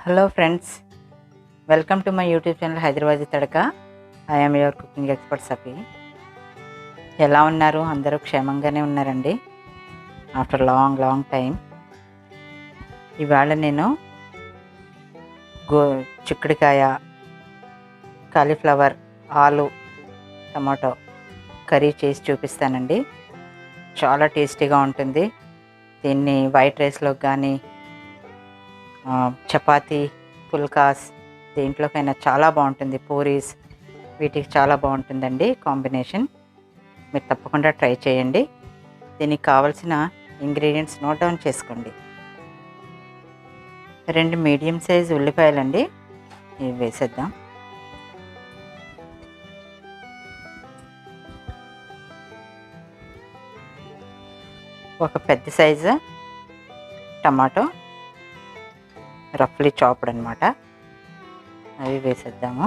Hello friends, welcome to my YouTube channel Hyderabadi Thadaka. I am your cooking expert Safi. ఎలా ఉన్నారు? అందరూ క్షేమంగానే ఉన్నారండి. ఆఫ్టర్ లాంగ్ టైం ఇవాళ నేను చిక్కుడుకాయ, కాలీఫ్లవర్, ఆలు, టమాటో కర్రీ చేసి చూపిస్తానండి. చాలా టేస్టీగా ఉంటుంది. దీన్ని వైట్ రైస్లోకి కానీ, చపాతీ, పుల్కాస్ దేంట్లోకైనా చాలా బాగుంటుంది. పూరీస్ వీటికి చాలా బాగుంటుందండి కాంబినేషన్. మీరు తప్పకుండా ట్రై చేయండి. దీనికి కావాల్సిన ఇంగ్రీడియంట్స్ నోట్ డౌన్ చేసుకోండి. 2 మీడియం సైజ్ ఉల్లిపాయలండి, ఇవి వేసేద్దాం. ఒక పెద్ద సైజు టమాటో, రఫ్లీ చాప్డ్ అనమాట, అవి వేసేద్దాము.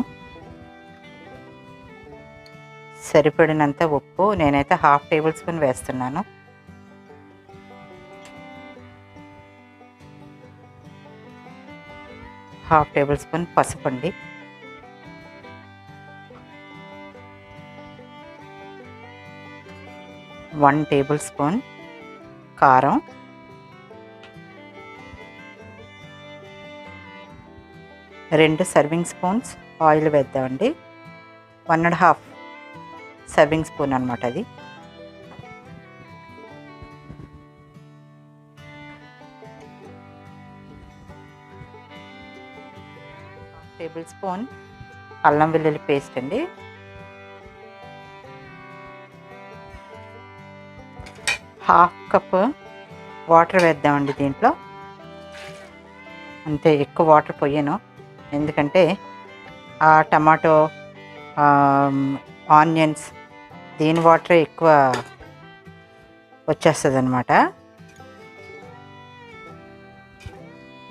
సరిపడినంత ఉప్పు, నేనైతే 1/2 టేబుల్ స్పూన్ వేస్తున్నాను. హాఫ్ టేబుల్ స్పూన్ పసుపు అండి, వన్ టేబుల్ స్పూన్ కారం, 2 సర్వింగ్ స్పూన్స్ ఆయిల్ వేద్దామండి. 1.5 సర్వింగ్ స్పూన్ అనమాట అది. టేబుల్ స్పూన్ అల్లం వెల్లుల్లి పేస్ట్ అండి. హాఫ్ కప్ వాటర్ వేద్దామండి దీంట్లో. అంతే, ఎక్కువ వాటర్ పోయాను, ఎందుకంటే ఆ టమాటో, ఆనియన్స్ దీని వాటరే ఎక్కువ వచ్చేస్తుంది అనమాట.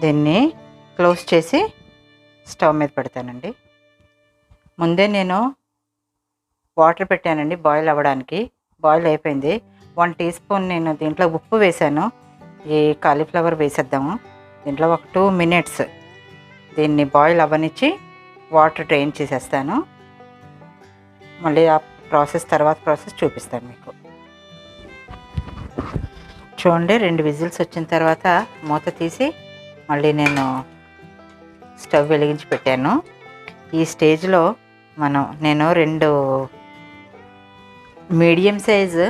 దీన్ని క్లోజ్ చేసి స్టవ్ మీద పెడతానండి. ముందే నేను వాటర్ పెట్టానండి బాయిల్ అవ్వడానికి. బాయిల్ అయిపోయింది. 1 టీ స్పూన్ నేను దీంట్లో ఉప్పు వేసాను. ఈ కాలీఫ్లవర్ వేసేద్దాము. దీంట్లో ఒక 2 మినిట్స్ దీన్ని బాయిల్ అవ్వనిచ్చి వాటర్ డ్రైన్ చేసేస్తాను. మళ్ళీ ఆ తర్వాత ప్రాసెస్ చూపిస్తాను మీకు. చూడండి, 2 విజిల్స్ వచ్చిన తర్వాత మూత తీసి మళ్ళీ నేను స్టవ్ వెలిగించి పెట్టాను. ఈ స్టేజ్లో నేను 2 మీడియం సైజు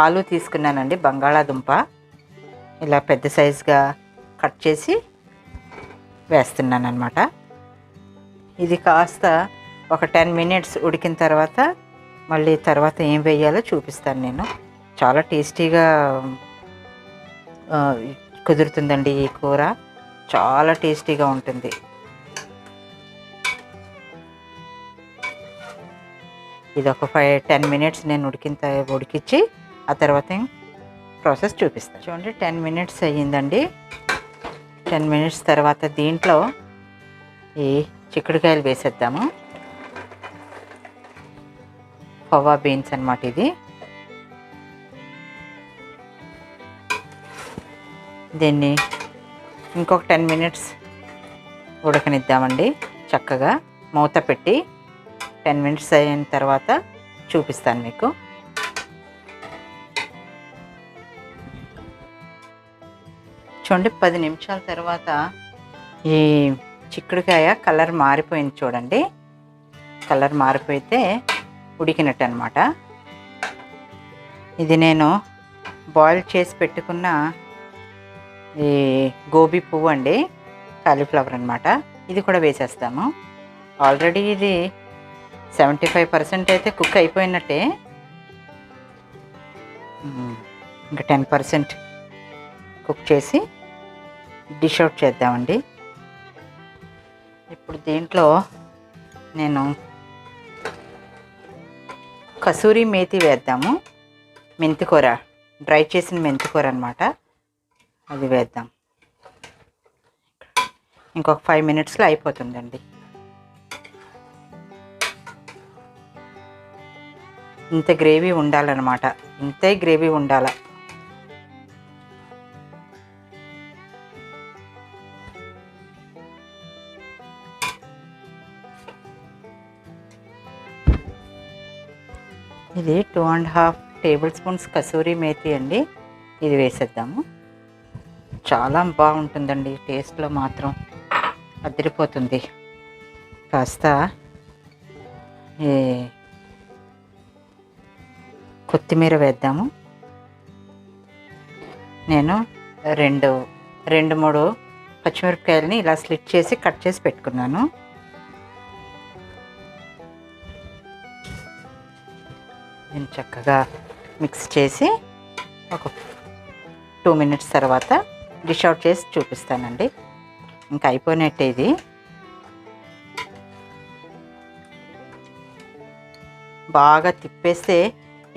ఆలు తీసుకున్నానండి, బంగాళాదుంప. ఇలా పెద్ద సైజుగా కట్ చేసి వేస్తున్నాను అనమాట. ఇది కాస్త ఒక 10 మినిట్స్ ఉడికిన తర్వాత మళ్ళీ తర్వాత ఏం వేయాలో చూపిస్తాను నేను. చాలా టేస్టీగా కుదురుతుందండి ఈ కూర, చాలా టేస్టీగా ఉంటుంది. ఇది ఒక 10 మినిట్స్ నేను ఉడికించి ఆ తర్వాత ప్రాసెస్ చూపిస్తాను. చూడండి, 10 మినిట్స్ అయ్యిందండి. 10 మినిట్స్ తర్వాత దీంట్లో ఈ చిక్కుడుకాయలు వేసేద్దాము. ఫవా బీన్స్ అన్నమాట ఇది. దీన్ని ఇంకొక 10 మినిట్స్ ఉడకనిద్దామండి చక్కగా. మూత పెట్టి 10 మినిట్స్ అయిన తర్వాత చూపిస్తాను మీకు. చూడండి, 10 నిమిషాల తర్వాత ఈ చిక్కుడుకాయ కలర్ మారిపోయింది. చూడండి, కలర్ మారిపోతే ఉడికినట్టు అనమాట. ఇది నేను బాయిల్ చేసి పెట్టుకున్న ఈ గోబీ పువ్వు అండి, కాలీఫ్లవర్ అనమాట. ఇది కూడా వేసేస్తాము. ఆల్రెడీ ఇది 75% అయితే కుక్ అయిపోయినట్టే. ఇంకా 10% కుక్ చేసి డిష్ అవుట్ చేద్దామండి. ఇప్పుడు దీంట్లో నేను కసూరి మేతి వేద్దాము. మెంతికూర, డ్రై చేసిన మెంతికూర అనమాట, అది వేద్దాం. ఇంకొక 5 మినిట్స్లో అయిపోతుందండి. ఇంత గ్రేవీ ఉండాలన్నమాట, ఇంతే గ్రేవీ ఉండాలి. ఇది 2.5 టేబుల్ స్పూన్స్ కసూరి మేతి అండి. ఇది వేసేద్దాము. చాలా బాగుంటుందండి, టేస్ట్లో మాత్రం అదిరిపోతుంది. కాస్త ఈ కొత్తిమీర వేద్దాము. నేను రెండు మూడు పచ్చిమిరపకాయలని ఇలా స్లిట్ చేసి కట్ చేసి పెట్టుకున్నాను. నేను చక్కగా మిక్స్ చేసి ఒక 2 మినిట్స్ తర్వాత డిష్ అవుట్ చేసి చూపిస్తానండి. ఇంకా అయిపోయినట్టే ఇది. బాగా తిప్పేస్తే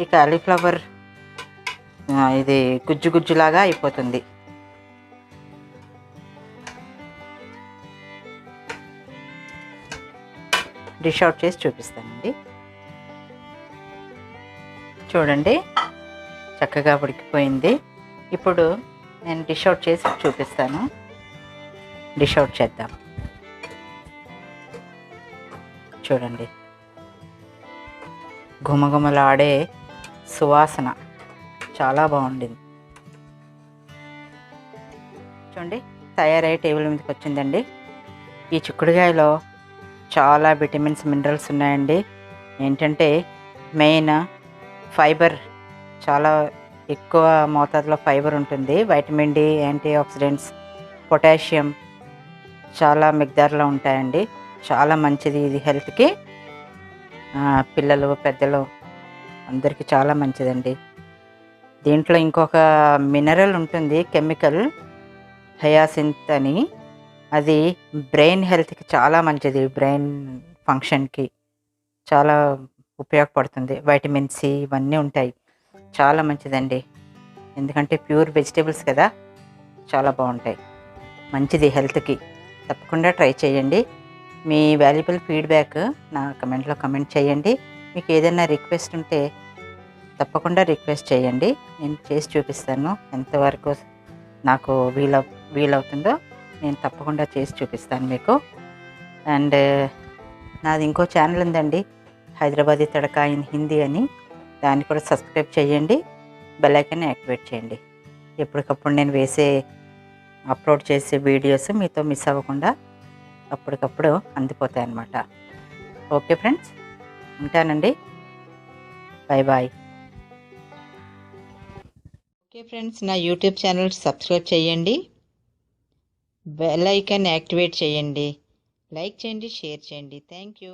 ఈ కాలీఫ్లవర్ ఇది గుజ్జు గుజ్జులాగా అయిపోతుంది. డిష్ అవుట్ చేసి చూపిస్తానండి. చూడండి, చక్కగా ఉడికిపోయింది. ఇప్పుడు నేను డిష్ అవుట్ చేసి చూపిస్తాను. డిష్ అవుట్ చేద్దాం. చూడండి, గుమగుమలాడే సువాసన చాలా బాగుండింది. చూడండి, తయారయ్యే టేబుల్ మీదకి వచ్చిందండి. ఈ చిక్కుడుకాయలో చాలా విటమిన్స్, మినరల్స్ ఉన్నాయండి. ఏంటంటే మెయిన్ ఫైబర్, చాలా ఎక్కువ మోతాదులో ఫైబర్ ఉంటుంది. Vitamin D, antioxidants, potassium చాలా మిగ్దార్లో ఉంటాయండి. చాలా మంచిది ఇది హెల్త్కి. పిల్లలు, పెద్దలు అందరికీ చాలా మంచిదండి. దీంట్లో ఇంకొక మినరల్ ఉంటుంది, కెమికల్ హయాసింత్ అని. అది బ్రెయిన్ హెల్త్కి చాలా మంచిది. బ్రెయిన్ ఫంక్షన్కి చాలా ఉపయోగపడుతుంది. వైటమిన్ సి ఇవన్నీ ఉంటాయి. చాలా మంచిదండి. ఎందుకంటే ప్యూర్ వెజిటేబుల్స్ కదా, చాలా బాగుంటాయి. మంచిది హెల్త్కి. తప్పకుండా ట్రై చేయండి. మీ వాల్యుబుల్ ఫీడ్బ్యాక్ నా కమెంట్లో కమెంట్ చేయండి. మీకు ఏదైనా రిక్వెస్ట్ ఉంటే తప్పకుండా రిక్వెస్ట్ చేయండి. నేను చేసి చూపిస్తాను. ఎంతవరకు నాకు వీలవుతుందో నేను తప్పకుండా చేసి చూపిస్తాను మీకు. అండ్ నాది ఇంకో ఛానల్ ఉందండి, హైదరాబాదీ తడకా ఇన్ హిందీ అని. దాన్ని కూడా సబ్స్క్రైబ్ చేయండి. బెల్ ఐకాన్ యాక్టివేట్ చేయండి. ఎప్పటికప్పుడు నేను అప్లోడ్ చేసే వీడియోస్ మీతో మిస్ అవ్వకుండా అప్పటికప్పుడు అందిపోతాయి అన్నమాట. ఓకే ఫ్రెండ్స్, ఉంటానండి. Bye bye. ఓకే ఫ్రెండ్స్, నా యూట్యూబ్ ఛానల్ సబ్స్క్రైబ్ చేయండి. బెల్ ఐకాన్ యాక్టివేట్ చేయండి. లైక్ చేయండి, షేర్ చేయండి. Thank you.